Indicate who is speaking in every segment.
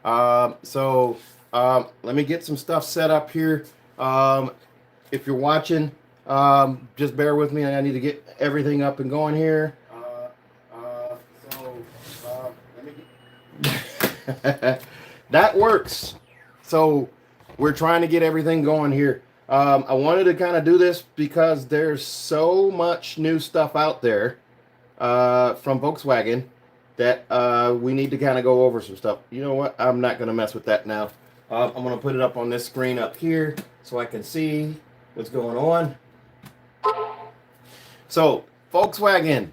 Speaker 1: Let me get some stuff set up here. If you're watching, just bear with me. I need to get everything up and going here. So let me get that works. So we're trying to get everything going here. I wanted to kind of do this because there's so much new stuff out there from Volkswagen that we need to kind of go over some stuff. You know what? I'm not going to mess with that now. I'm going to put it up on this screen up here so I can see what's going on. So, Volkswagen,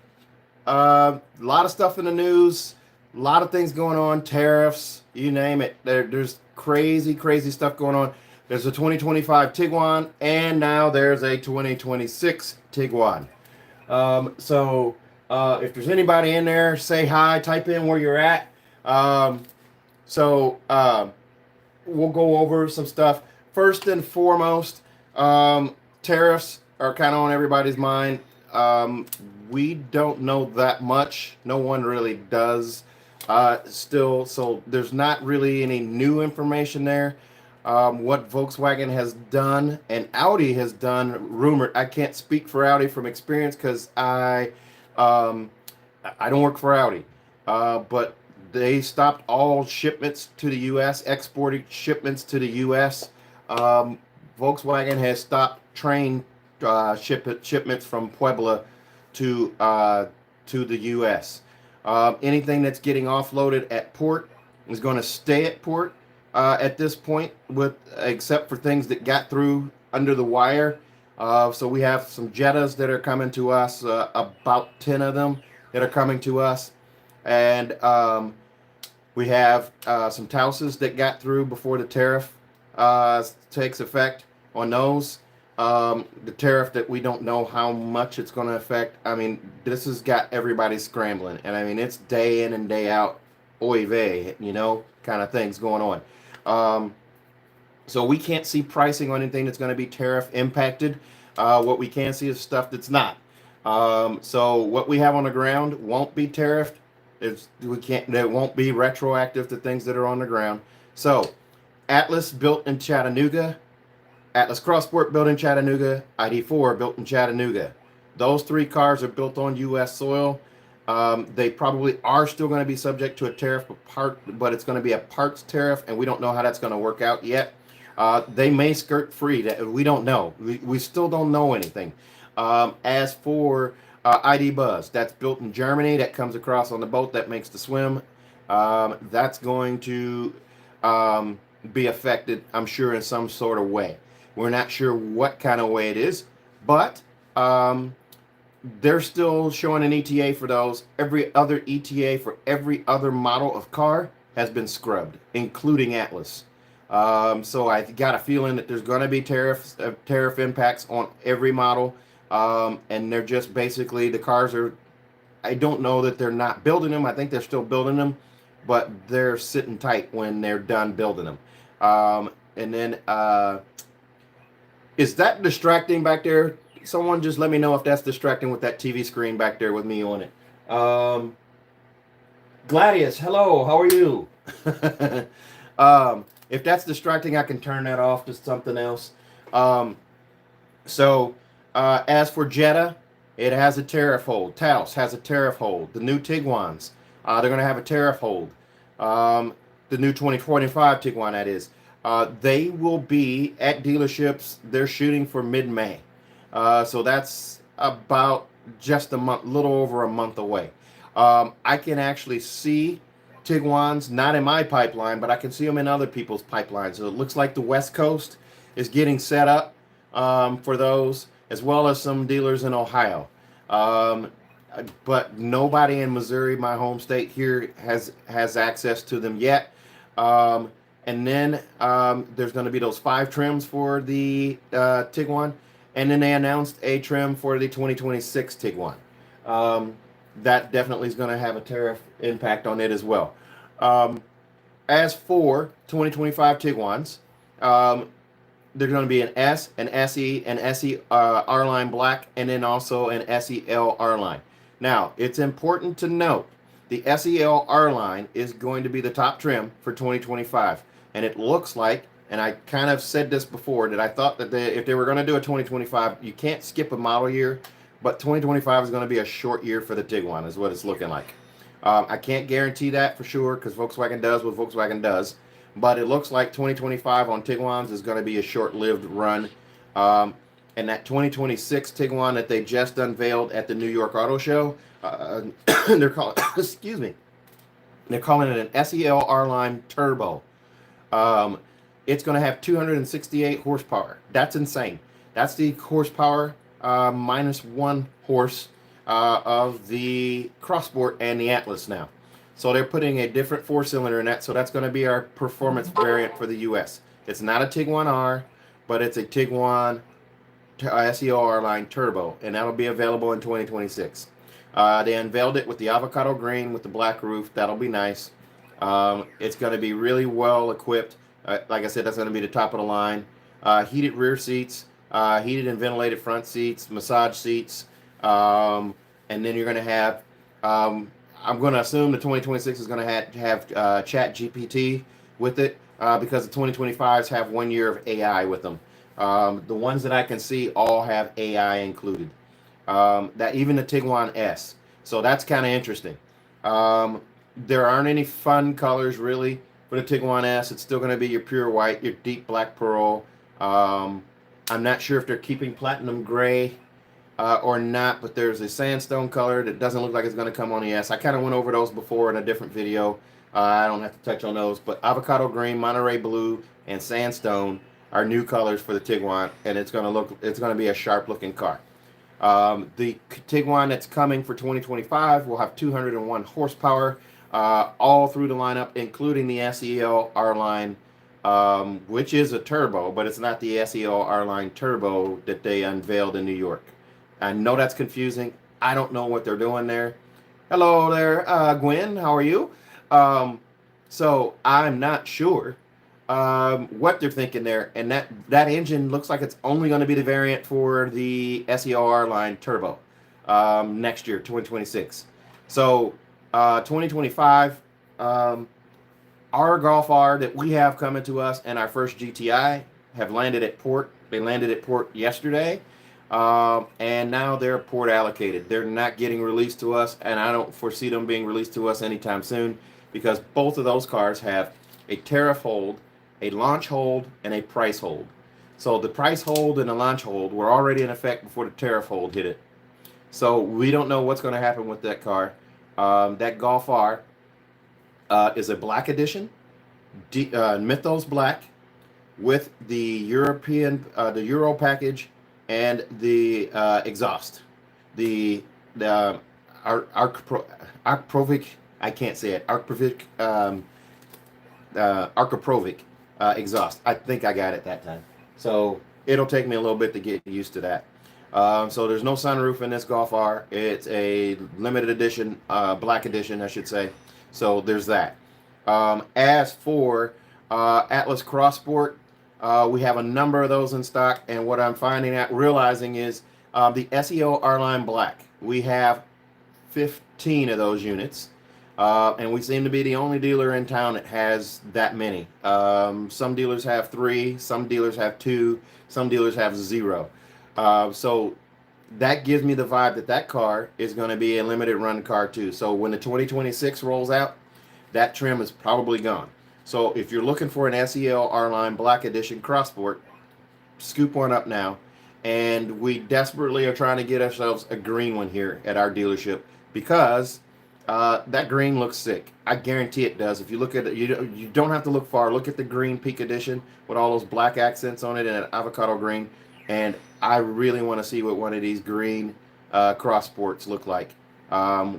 Speaker 1: a lot of stuff in the news, a lot of things going on, tariffs, you name it. There's crazy, crazy stuff going on. There's a 2025 Tiguan, and now there's a 2026 Tiguan. If there's anybody in there, say hi, type in where you're at. Um, so, we'll go over some stuff. First and foremost, tariffs are kind of on everybody's mind. We don't know that much. No one really does still. So there's not really any new information there. What Volkswagen has done and Audi has done, rumored. I can't speak for Audi from experience because I don't work for Audi. But they stopped all shipments to the U.S., exporting shipments to the U.S. Volkswagen has stopped train shipments from Puebla to the U.S. Anything that's getting offloaded at port is going to stay at port at this point, with except for things that got through under the wire. So we have some Jettas that are coming to us, about 10 of them that are coming to us, and we have some Tauses that got through before the tariff takes effect on those. The tariff that we don't know how much it's going to affect. I mean, this has got everybody scrambling, and I mean, it's day in and day out, oy vey, kind of things going on. So we can't see pricing on anything that's going to be tariff impacted. What we can see is stuff that's not. So what we have on the ground won't be tariffed. It won't be retroactive to things that are on the ground. So Atlas built in Chattanooga, Atlas Crossport built in Chattanooga, ID4 built in Chattanooga. Those three cars are built on U.S. soil. They probably are still going to be subject to a tariff, but it's going to be a parts tariff, and we don't know how that's going to work out yet. They may skirt free. We don't know. We still don't know anything. As for ID Buzz, that's built in Germany. That comes across on the boat that makes the swim. That's going to be affected, I'm sure, in some sort of way. We're not sure what kind of way it is, but they're still showing an ETA for those. Every other ETA for every other model of car has been scrubbed, including Atlas. So I got a feeling that there's going to be tariff impacts on every model, and they're just basically, the cars are, I don't know that they're not building them. I think they're still building them, but they're sitting tight when they're done building them. And then is that distracting back there? Someone just let me know if that's distracting with that TV screen back there with me on it. Gladius, hello, how are you? If that's distracting, I can turn that off to something else. As for Jetta, it has a tariff hold. Taos has a tariff hold. The new Tiguan's, they're going to have a tariff hold. The new 2025 Tiguan, that is. They will be at dealerships. They're shooting for mid-May. So that's about just a month, little over a month away. I can actually see Tiguan's, not in my pipeline, but I can see them in other people's pipelines. So it looks like the West Coast is getting set up for those, as well as some dealers in Ohio. But nobody in Missouri, my home state here, has access to them yet. And then there's going to be those 5 trims for the Tiguan. And then they announced a trim for the 2026 Tiguan. That definitely is going to have a tariff impact on it as well. As for 2025 Tiguans, there's going to be an S, an SE, an SE-R-Line Black, and then also an SEL-R-Line. Now, it's important to note The SEL-R-Line is going to be the top trim for 2025. And it looks like, and I kind of said this before, that I thought that if they were going to do a 2025, you can't skip a model year, but 2025 is going to be a short year for the Tiguan, is what it's looking like. I can't guarantee that for sure because Volkswagen does what Volkswagen does, but it looks like 2025 on Tiguan's is going to be a short-lived run. And that 2026 Tiguan that they just unveiled at the New York Auto Show, they're calling, excuse me, they're calling it an SEL-R-Line Turbo. It's going to have 268 horsepower. That's insane. That's the horsepower minus 1 horse of the Crossport and the Atlas now. So they're putting a different 4-cylinder in that. So that's going to be our performance variant for the US. It's not a Tiguan R, but it's a Tiguan SEL-R-Line Turbo, and that'll be available in 2026. They unveiled it with the avocado green with the black roof. That'll be nice. It's going to be really well equipped. Like I said, that's going to be the top of the line. Heated rear seats, heated and ventilated front seats, massage seats, and then you're going to have, I'm going to assume the 2026 is going to have Chat GPT with it because the 2025s have 1 year of AI with them. The ones that I can see all have AI included. That even the Tiguan S. So that's kind of interesting. There aren't any fun colors really for the Tiguan S. It's still going to be your pure white, your deep black pearl. I'm not sure if they're keeping platinum gray or not, but there's a sandstone color that doesn't look like it's going to come on the S. I kind of went over those before in a different video. I don't have to touch on those, but avocado green, Monterey blue, and sandstone are new colors for the Tiguan, and it's going to be a sharp looking car. The Tiguan that's coming for 2025 will have 201 horsepower all through the lineup, including the SEL-R-Line, which is a turbo, but it's not the SEL-R-Line Turbo that they unveiled in New York. I know that's confusing. I don't know what they're doing there. Hello there, Gwen. How are you? So I'm not sure what they're thinking there, and that engine looks like it's only going to be the variant for the SEL-R-Line Turbo next year, 2026. So 2025, our Golf R that we have coming to us and our first GTI have landed at port. They landed at port yesterday, and now they're port allocated. They're not getting released to us, and I don't foresee them being released to us anytime soon because both of those cars have a tariff hold, a launch hold, and a price hold. So the price hold and the launch hold were already in effect before the tariff hold hit it. So we don't know what's going to happen with that car. That Golf R is a black edition, Mythos black, with the European, the Euro package and the exhaust. The Arcprovic, I can't say it, Arcprovic exhaust. I think I got it that time. So it'll take me a little bit to get used to that. So there's no sunroof in this Golf R. It's a limited edition, black edition, I should say. So there's that. As for Atlas Crossport, we have a number of those in stock, and what I'm realizing is the SEL-R-Line Black. We have 15 of those units, and we seem to be the only dealer in town that has that many. Some dealers have 3, some dealers have 2, some dealers have 0. So that gives me the vibe that that car is going to be a limited run car too. So when the 2026 rolls out, that trim is probably gone. So if you're looking for an SEL-R-Line Black Edition Crossport, scoop one up now. And we desperately are trying to get ourselves a green one here at our dealership because that green looks sick. I guarantee it does. If you look at it, you don't have to look far. Look at the green Peak Edition with all those black accents on it and an avocado green. And I really want to see what one of these green Crossports look like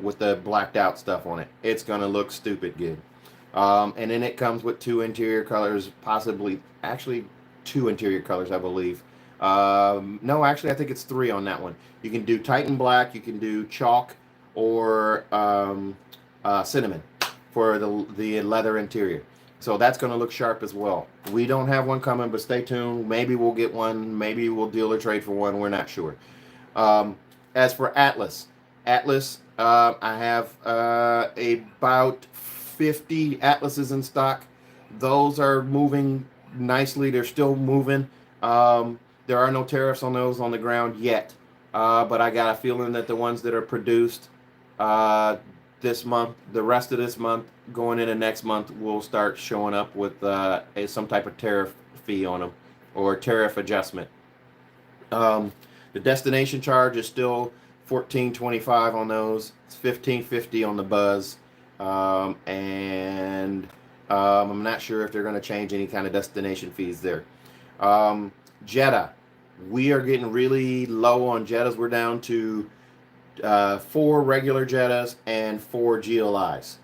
Speaker 1: with the blacked out stuff on it. It's going to look stupid good. And then it comes with 2 interior colors, possibly, actually 2 interior colors, I believe. No, actually, I think it's 3 on that one. You can do Titan Black, you can do Chalk, or Cinnamon for the leather interior. So that's going to look sharp as well. We don't have one coming, but stay tuned. Maybe we'll get one. Maybe we'll deal or trade for one. We're not sure. As for Atlas, I have about 50 Atlases in stock. Those are moving nicely. They're still moving. There are no tariffs on those on the ground yet, but I got a feeling that the ones that are produced uh, this month, the rest of this month, going into next month, will start showing up with some type of tariff fee on them or tariff adjustment. Um, the destination charge is still 14.25 on those. It's 15.50 on the Buzz, and I'm not sure if they're going to change any kind of destination fees there. Jetta, we are getting really low on Jettas. We're down to 4 regular Jettas and 4 GLIs.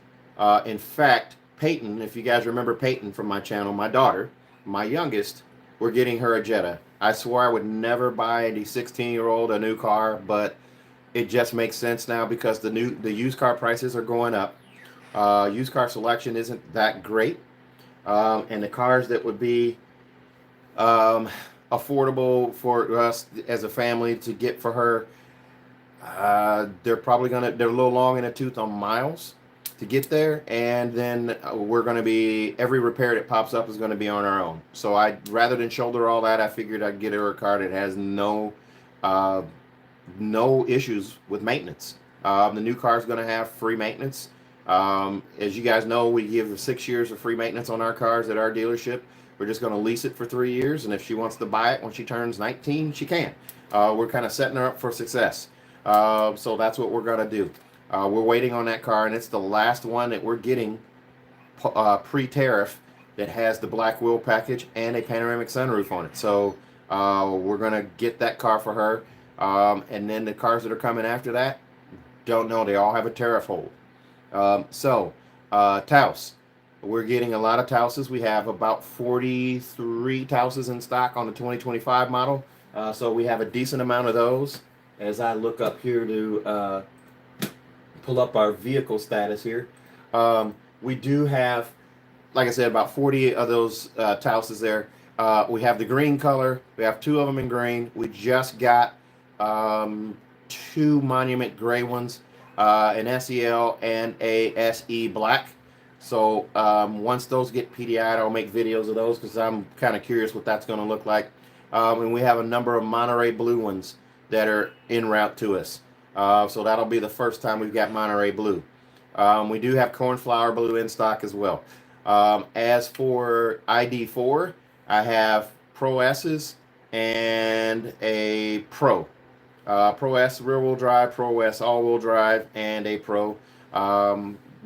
Speaker 1: In fact, Peyton, if you guys remember Peyton from my channel, my daughter, my youngest, we're getting her a Jetta. I swore I would never buy a 16-year-old a new car, but it just makes sense now because the used car prices are going up. Used car selection isn't that great, and the cars that would be affordable for us as a family to get for her, they're a little long in the tooth on miles to get there, and then we're going to be, every repair that pops up is going to be on our own. So rather than shoulder all that, I figured I'd get her a car that has no issues with maintenance. The new car is going to have free maintenance. As you guys know, we give 6 years of free maintenance on our cars at our dealership. We're just going to lease it for 3 years, and if she wants to buy it when she turns 19, she can. We're kind of setting her up for success. So that's what we're going to do. We're waiting on that car, and it's the last one that we're getting pre-tariff that has the black wheel package and a panoramic sunroof on it. So we're going to get that car for her. And then the cars that are coming after that, don't know. They all have a tariff hold. Taos. We're getting a lot of Taoses. We have about 43 Taoses in stock on the 2025 model. So we have a decent amount of those. As I look up here to pull up our vehicle status here. We do have, like I said, about 40 of those Taoses there. We have the green color. We have 2 of them in green. We just got 2 Monument gray ones, an SEL and a SE black. So once those get PDI'd, I'll make videos of those because I'm kind of curious what that's going to look like. And we have a number of Monterey blue ones that are en route to us. So that'll be the first time we've got Monterey blue. We do have cornflower blue in stock as well. As for ID4, I have Pro S's and a Pro. Pro S rear-wheel drive, Pro S all-wheel drive, and a Pro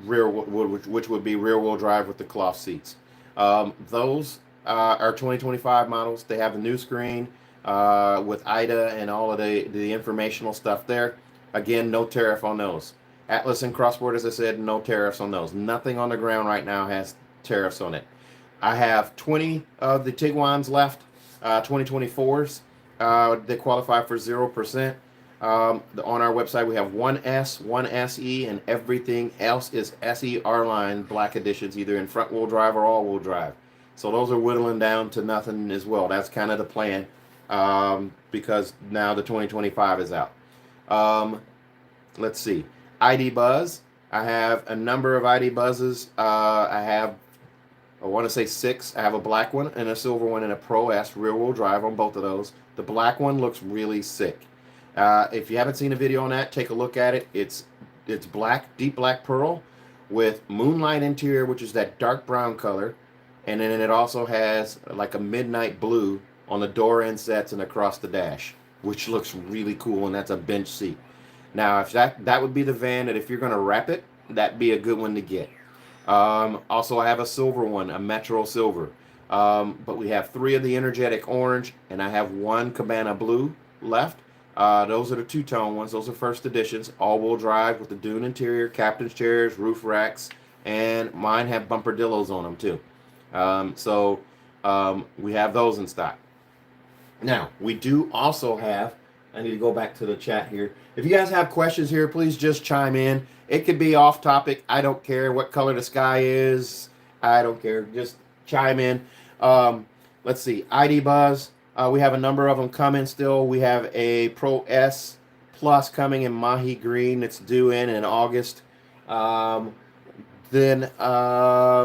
Speaker 1: which would be rear-wheel drive with the cloth seats. Those are 2025 models. They have a new screen with IDA and all of the informational stuff there. Again, no tariff on those. Atlas and Crossport, as I said, no tariffs on those. Nothing on the ground right now has tariffs on it. I have 20 of the Tiguan's left, 2024s. They qualify for 0%. On our website, we have 1S, 1SE, and everything else is SEL-R-Line black editions, either in front-wheel drive or all-wheel drive. So those are whittling down to nothing as well. That's kind of the plan because now the 2025 is out. Let's see. ID Buzz. I have a number of ID Buzzes. I want to say 6. I have a black one and a silver one and a Pro S rear-wheel drive on both of those. The black one looks really sick. If you haven't seen a video on that, take a look at it. It's black, deep black pearl with moonlight interior, which is that dark brown color. And then it also has like a midnight blue on the door insets and across the dash, which looks really cool, and that's a bench seat. Now, if that would be the van that if you're going to wrap it, that'd be a good one to get. Also, I have a silver one, a Metro Silver. But we have 3 of the Energetic Orange, and I have 1 Cabana Blue left. Those are the 2-tone ones. Those are first editions, all-wheel drive with the dune interior, captain's chairs, roof racks, and mine have bumperdillos on them too. We have those in stock. Now, we do also have, I need to go back to the chat here. If you guys have questions here, please just chime in. It could be off topic. I don't care what color the sky is. I don't care. Just chime in. Let's see. ID Buzz. We have a number of them coming still. We have a Pro S Plus coming in Mahi Green. It's due in August. Um, then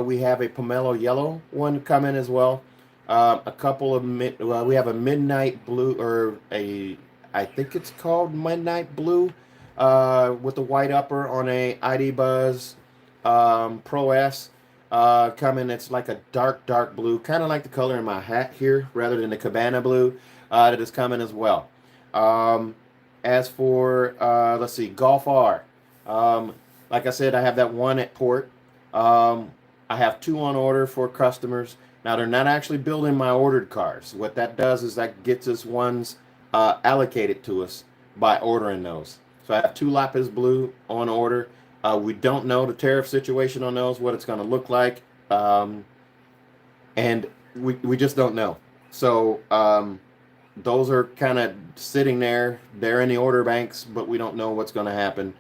Speaker 1: we have a Pomelo Yellow one coming as well. A couple of we have a Midnight Blue, or a, I think it's called Midnight Blue, with the white upper on a ID Buzz Pro S coming. It's like a dark blue, kind of like the color in my hat here, rather than the Cabana blue. That is coming as well. Um, as for let's see, Golf R. Like I said, I have that one at port. I have 2 on order for customers. Now, they're not actually building my ordered cars. What that does is that gets us ones allocated to us by ordering those. So I have 2 Lapis Blue on order. We don't know the tariff situation on those, what it's going to look like. And we just don't know. So those are kind of sitting there. They're in the order banks, but we don't know what's going to happen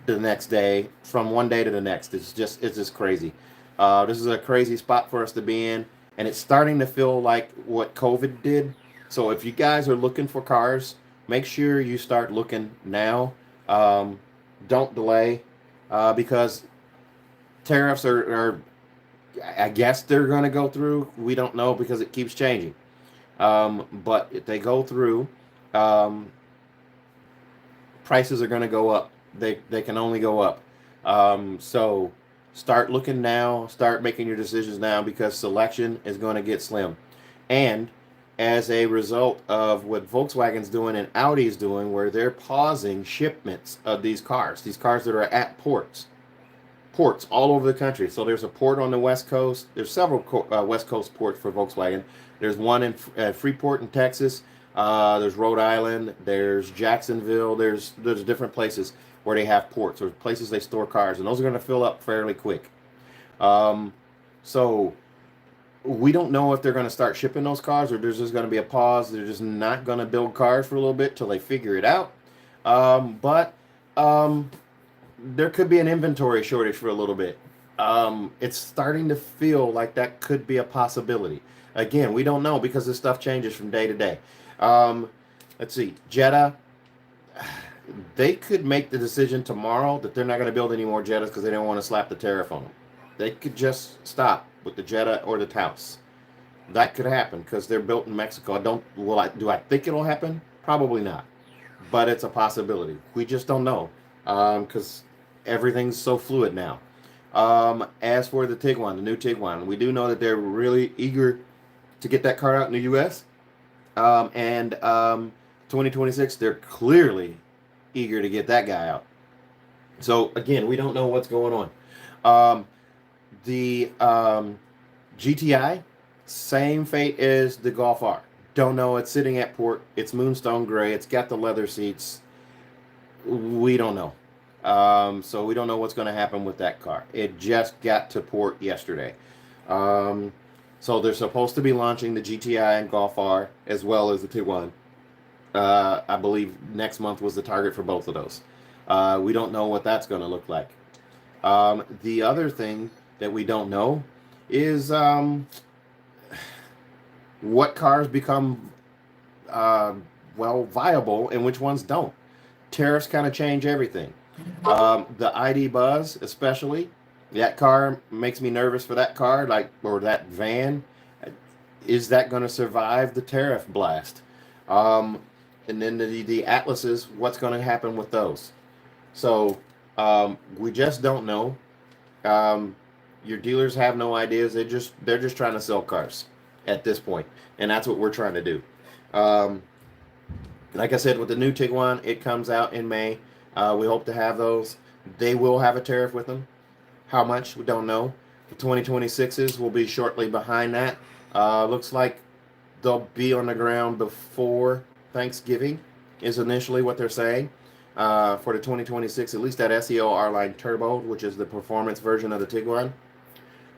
Speaker 1: the next day, from one day to the next. It's just crazy. This is a crazy spot for us to be in, and it's starting to feel like what COVID did. So if you guys are looking for cars, make sure you start looking now. Don't delay, because tariffs are, I guess they're going to go through. We don't know because it keeps changing. But if they go through, prices are going to go up. They can only go up. So start looking now. Start making your decisions now, because selection is going to get slim. And as a result of what Volkswagen's doing and Audi's doing, where they're pausing shipments of these cars that are at ports all over the country. So there's a port on the West Coast. There's several West Coast ports for Volkswagen. There's one in Freeport in Texas. There's Rhode Island. There's Jacksonville. There's different places where they have ports, or places they store cars, and those are going to fill up fairly quick. So we don't know if they're going to start shipping those cars, or there's just going to be a pause. They're just not going to build cars for a little bit till they figure it out. But there could be an inventory shortage for a little bit. It's starting to feel like that could be a possibility. Again, we don't know, because this stuff changes from day to day. Let's see, Jetta. They could make the decision tomorrow that they're not going to build any more Jettas because they don't want to slap the tariff on them. They could just stop with the Jetta or the Taos. That could happen because they're built in Mexico. Do I think it'll happen? Probably not. But it's a possibility. We just don't know, because everything's so fluid now. As for the Tiguan, the new Tiguan, we do know that they're really eager to get that car out in the U.S. And 2026, they're clearly eager to get that guy out. So again, we don't know what's going on. The GTI, same fate as the Golf R. Don't know. It's sitting at port. It's moonstone gray. It's got the leather seats. We don't know. So we don't know what's going to happen with that car. It just got to port yesterday. So they're supposed to be launching the GTI and Golf R as well as the Tiguan. I believe next month was the target for both of those. We don't know what that's going to look like. The other thing that we don't know is what cars become viable and which ones don't. Tariffs kind of change everything. The ID Buzz, especially, that car makes me nervous for that car, or that van. Is that going to survive the tariff blast? And then the Atlases, what's going to happen with those? So we just don't know. Your dealers have no ideas. They're just trying to sell cars at this point, and that's what we're trying to do. Like I said, with the new Tiguan, it comes out in May. We hope to have those. They will have a tariff with them. How much? We don't know. The 2026s will be shortly behind that. Looks like they'll be on the ground before Thanksgiving is initially what they're saying. For the 2026, at least that SEL-R-Line Turbo, which is the performance version of the Tiguan.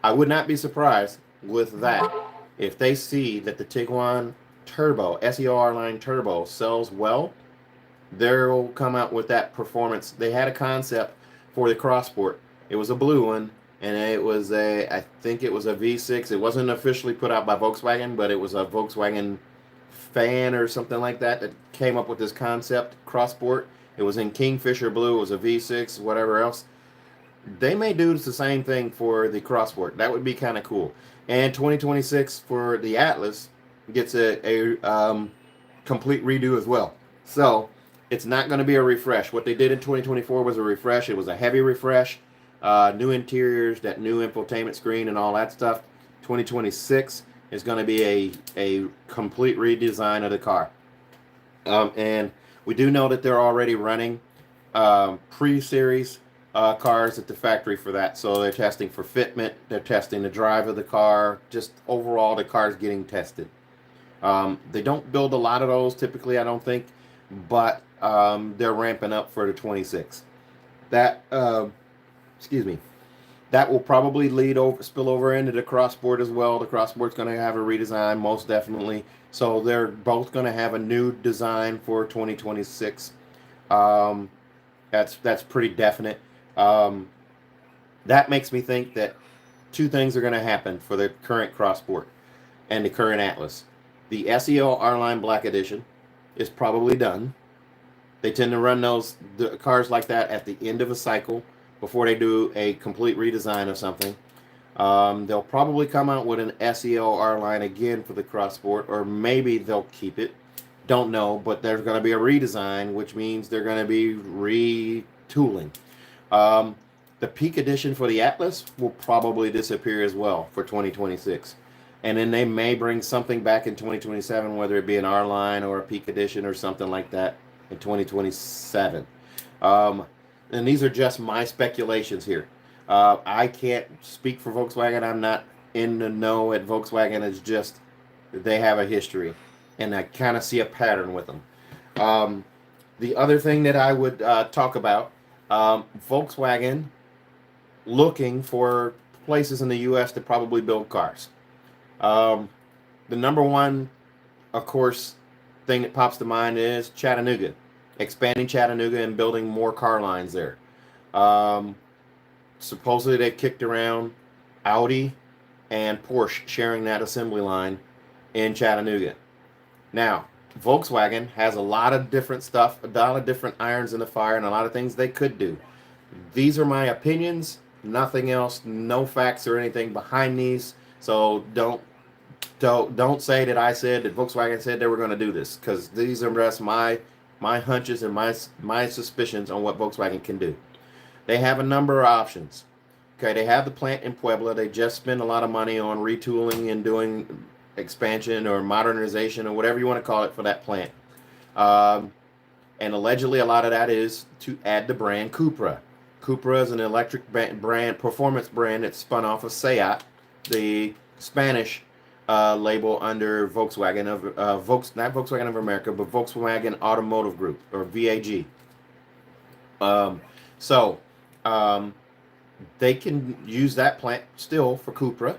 Speaker 1: I would not be surprised with that if they see that the Tiguan Turbo, SEL-R-Line Turbo, sells well. They'll come out with that performance. They had a concept for the Crossport. It was a blue one, and I think it was a V6. It wasn't officially put out by Volkswagen, but it was a Volkswagen fan or something like that came up with this concept, Crossport. It was in Kingfisher blue. It was a V6, whatever else. They may do the same thing for the Crossport. That would be kind of cool. And 2026 for the Atlas gets a complete redo as well. So it's not going to be a refresh. What they did in 2024 was a refresh. It was a heavy refresh, new interiors, that new infotainment screen, and all that stuff. 2026 is going to be a complete redesign of the car. And we do know that they're already running pre-series cars at the factory for that. So they're testing for fitment, they're testing the drive of the car, just overall the car's getting tested. They don't build a lot of those typically, I don't think, but they're ramping up for the 26. That, excuse me, that will probably spill over into the Crossport as well. The Crossport's going to have a redesign, most definitely. So they're both going to have a new design for 2026. That's pretty definite. That makes me think that two things are going to happen for the current Crossport and the current Atlas. The SEL-R-Line Black Edition is probably done. They tend to run the cars like that at the end of a cycle before they do a complete redesign of something. They'll probably come out with an SEL-R-Line again for the Crossport, or maybe they'll keep it. Don't know, but there's going to be a redesign, which means they're going to be retooling. The Peak Edition for the Atlas will probably disappear as well for 2026. And then they may bring something back in 2027, whether it be an R-Line or a Peak Edition or something like that in 2027. And these are just my speculations here. I can't speak for Volkswagen. I'm not in the know at Volkswagen. It's just they have a history, and I kind of see a pattern with them. The other thing that I would talk about, Volkswagen looking for places in the U.S. to probably build cars. The number one, of course, thing that pops to mind is Chattanooga. Expanding Chattanooga and building more car lines there. Supposedly they kicked around Audi and Porsche sharing that assembly line in Chattanooga. Now, Volkswagen has a lot of different stuff, a lot of different irons in the fire, and a lot of things they could do. These are my opinions, nothing else, no facts or anything behind these. So don't say that I said that Volkswagen said they were going to do this, because these are just my hunches and my suspicions on what Volkswagen can do. They have a number of options. Okay, they have the plant in Puebla. They just spend a lot of money on retooling and doing expansion or modernization or whatever you want to call it for that plant. And allegedly a lot of that is to add the brand Cupra. Cupra is an electric brand, performance brand that's spun off of SEAT, the Spanish label under Volkswagen not Volkswagen of America, but Volkswagen Automotive Group, or VAG. They can use that plant still for Cupra.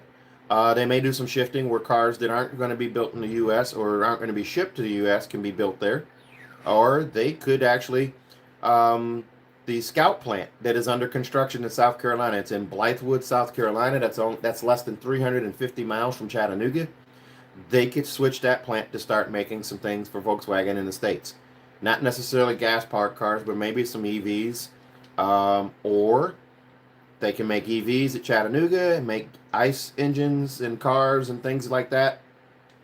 Speaker 1: They may do some shifting where cars that aren't going to be built in the U.S. or aren't going to be shipped to the U.S. can be built there. Or they could actually, the Scout plant that is under construction in South Carolina. It's in Blythewood, South Carolina. That's less than 350 miles from Chattanooga. They could switch that plant to start making some things for Volkswagen in the States. Not necessarily gas-powered cars, but maybe some EVs. Or they can make EVs at Chattanooga and make ICE engines and cars and things like that.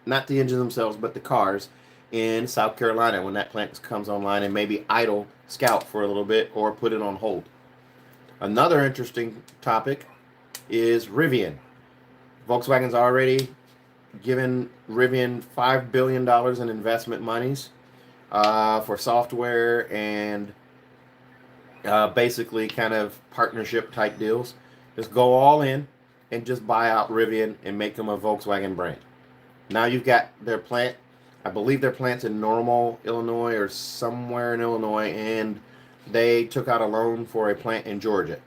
Speaker 1: Not the engines themselves, but the cars in South Carolina when that plant comes online, and maybe idle Scout for a little bit or put it on hold. Another interesting topic is Rivian. Volkswagen's already given Rivian $5 billion in investment monies for software and basically kind of partnership type deals. Just go all in and just buy out Rivian and make them a Volkswagen brand. Now you've got their plant. I believe their plant's in Normal, Illinois, or somewhere in Illinois, and they took out a loan for a plant in Georgia.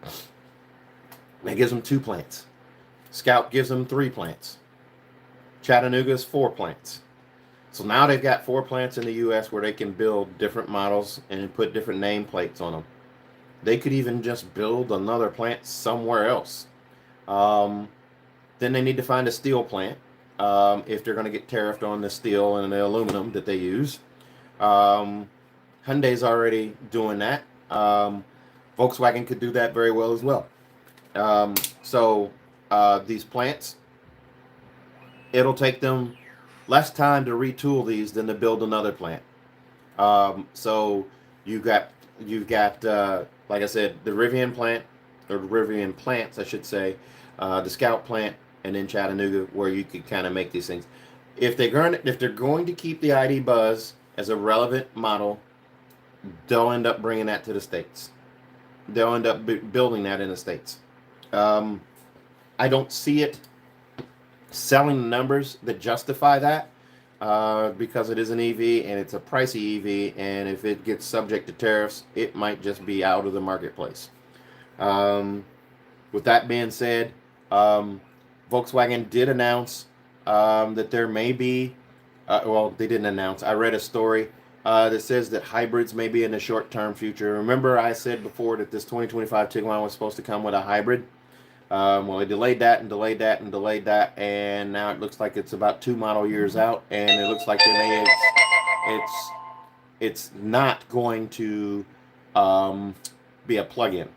Speaker 1: That gives them 2 plants. Scout gives them 3 plants. Chattanooga's 4 plants. So now they've got 4 plants in the U.S. where they can build different models and put different nameplates on them. They could even just build another plant somewhere else. Then they need to find a steel plant. If they're going to get tariffed on the steel and the aluminum that they use. Hyundai's already doing that. Volkswagen could do that very well as well. So these plants, it'll take them less time to retool these than to build another plant. So you got you've got like I said, the Rivian plant or Rivian plants, I should say, the Scout plant, and then Chattanooga, where you could kind of make these things. If they're going to keep the ID Buzz as a relevant model, they'll end up bringing that to the states. They'll end up building that in the states. Um, I don't see it selling the numbers that justify that, because it is an EV and it's a pricey EV, and if it gets subject to tariffs, it might just be out of the marketplace. Um, with that being said, Volkswagen did announce that there may be, well, they didn't announce. I read a story that says that hybrids may be in the short-term future. Remember, I said before that this 2025 Tiguan was supposed to come with a hybrid. Well, they delayed that and delayed that and delayed that, and now it looks like it's about 2 model years out, and it looks like it's it's not going to be a plug-in,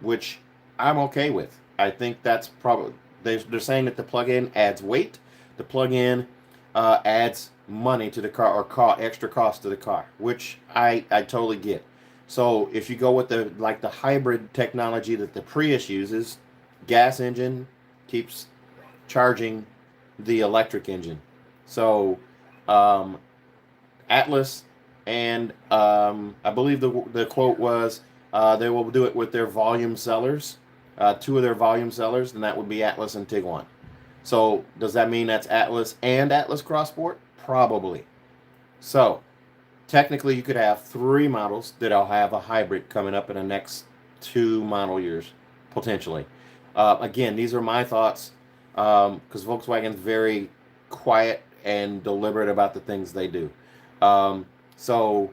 Speaker 1: which I'm okay with. I think that's probably they're saying that the plug-in adds weight, the plug-in adds money to the car, or extra cost to the car, which I totally get. So if you go with the hybrid technology that the Prius uses, gas engine keeps charging the electric engine. So Atlas and I believe the quote was they will do it with their volume sellers, two of their volume sellers, and that would be Atlas and Tiguan. So does that mean that's Atlas and Atlas Crossport? Probably. So technically, you could have 3 models that'll have a hybrid coming up in the next 2 model years, potentially. Again, these are my thoughts, because Volkswagen's very quiet and deliberate about the things they do. So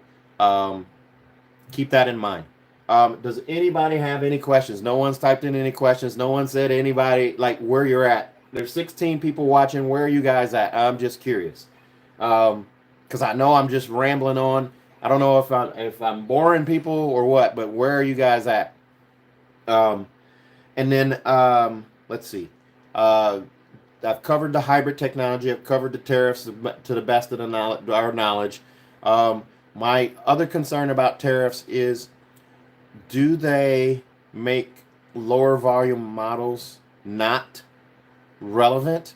Speaker 1: keep that in mind. Does anybody have any questions? No one's typed in any questions. No one said anybody, like, where you're at. There's 16 people watching. Where are you guys at? I'm just curious. Because I know I'm just rambling on. I don't know if I'm boring people or what, but where are you guys at? And then let's see. I've covered the hybrid technology. I've covered the tariffs to the best of our knowledge. My other concern about tariffs is, do they make lower volume models not relevant?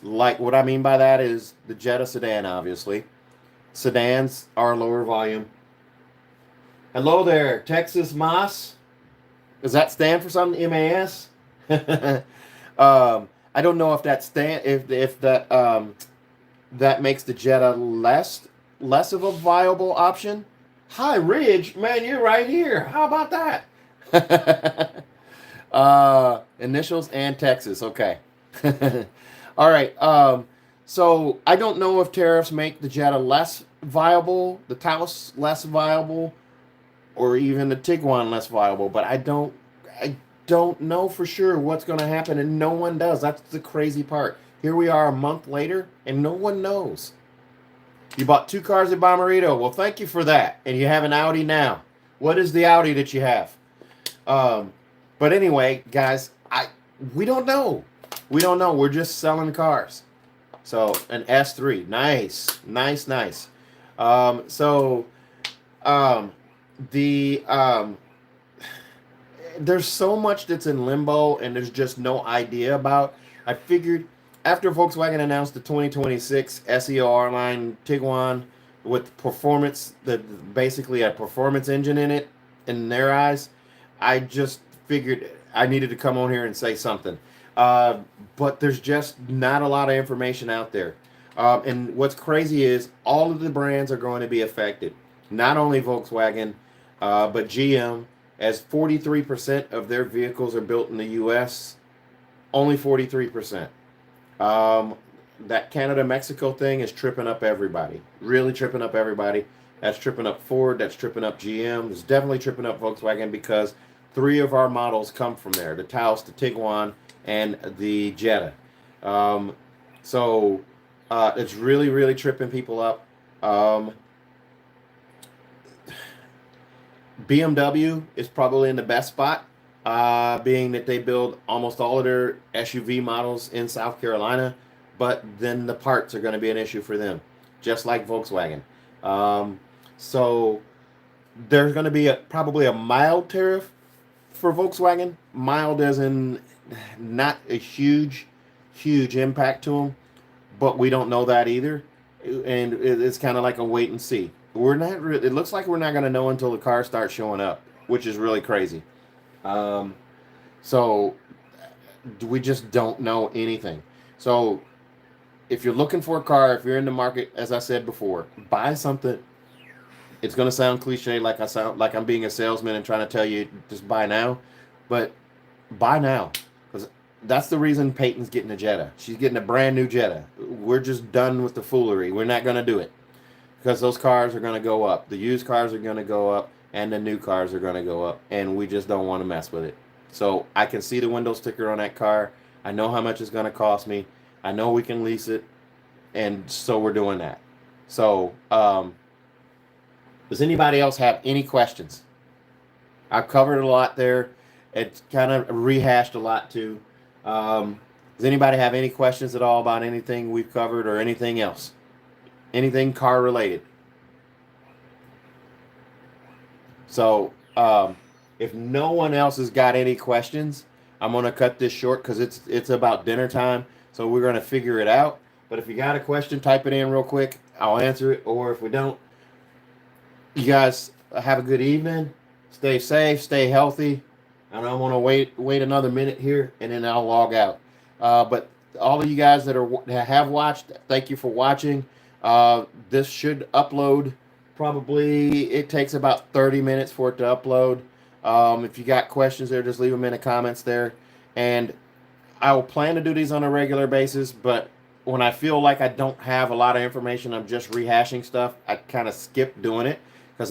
Speaker 1: Like, what I mean by that is the Jetta sedan, obviously. Sedans are lower volume. Hello there, Texas Moss. Does that stand for something? MAS? I don't know if that that makes the Jetta less of a viable option. Hi, Ridge, man, you're right here. How about that? Initials and Texas. Okay. All right. So I don't know if tariffs make the Jetta less viable, the Taos less viable, or even the Tiguan less viable. But I don't know for sure what's going to happen, and no one does. That's the crazy part. Here we are a month later, and no one knows. You bought 2 cars at Bommarito. Well, thank you for that. And you have an Audi now. What is the Audi that you have? But anyway, guys, we don't know. We don't know. We're just selling cars. So an S3, nice. There's so much that's in limbo, and there's just no idea about. I figured after Volkswagen announced the 2026 SEL-R-Line Tiguan with performance, basically a performance engine in it, in their eyes, I just figured I needed to come on here and say something. But there's just not a lot of information out there. And what's crazy is all of the brands are going to be affected. Not only Volkswagen, but GM, as 43% of their vehicles are built in the U.S., only 43%. That Canada-Mexico thing is tripping up everybody. Really tripping up everybody. That's tripping up Ford. That's tripping up GM. It's definitely tripping up Volkswagen, because 3 of our models come from there. The Taos, the Tiguan, and the Jetta. So it's really, really tripping people up. BMW is probably in the best spot, being that they build almost all of their SUV models in South Carolina, but then the parts are going to be an issue for them, just like Volkswagen. Um, so there's going to be probably a mild tariff for Volkswagen. Mild as in not a huge impact to them, but we don't know that either, and it's kind of like a wait and see. We're not. It looks like we're not going to know until the cars start showing up, which is really crazy. Um, so we just don't know anything. So if you're looking for a car, if you're in the market, as I said before, buy something. It's going to sound cliche, like I'm being a salesman and trying to tell you just buy now, but buy now, because that's the reason Peyton's getting a Jetta. She's getting a brand new Jetta. We're just done with the foolery. We're not going to do it, because those cars are going to go up. The used cars are going to go up, and the new cars are going to go up, and we just don't want to mess with it. So I can see the window sticker on that car. I know how much it's going to cost me. I know we can lease it, and so we're doing that. So, does anybody else have any questions? I've covered a lot there. It's kind of rehashed a lot too. Does anybody have any questions at all about anything we've covered or anything else? Anything car related? So, if no one else has got any questions, I'm gonna cut this short because it's about dinner time. So we're gonna figure it out. But if you got a question, type it in real quick. I'll answer it. Or if we don't, you guys have a good evening. Stay safe. Stay healthy. And I want to wait another minute here, and then I'll log out. But all of you guys that have watched, thank you for watching. This should upload. Probably it takes about 30 minutes for it to upload. If you got questions there, just leave them in the comments there. And I will plan to do these on a regular basis, but when I feel like I don't have a lot of information, I'm just rehashing stuff, I kind of skip doing it because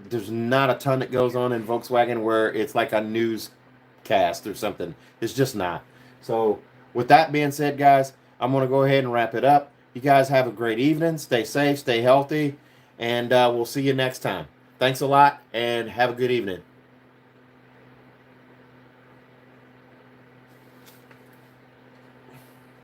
Speaker 1: there's not a ton that goes on in Volkswagen where it's like a newscast or something. It's just not. So with that being said, guys, I'm going to go ahead and wrap it up. You guys have a great evening. Stay safe, stay healthy, and we'll see you next time. Thanks a lot, and have a good evening.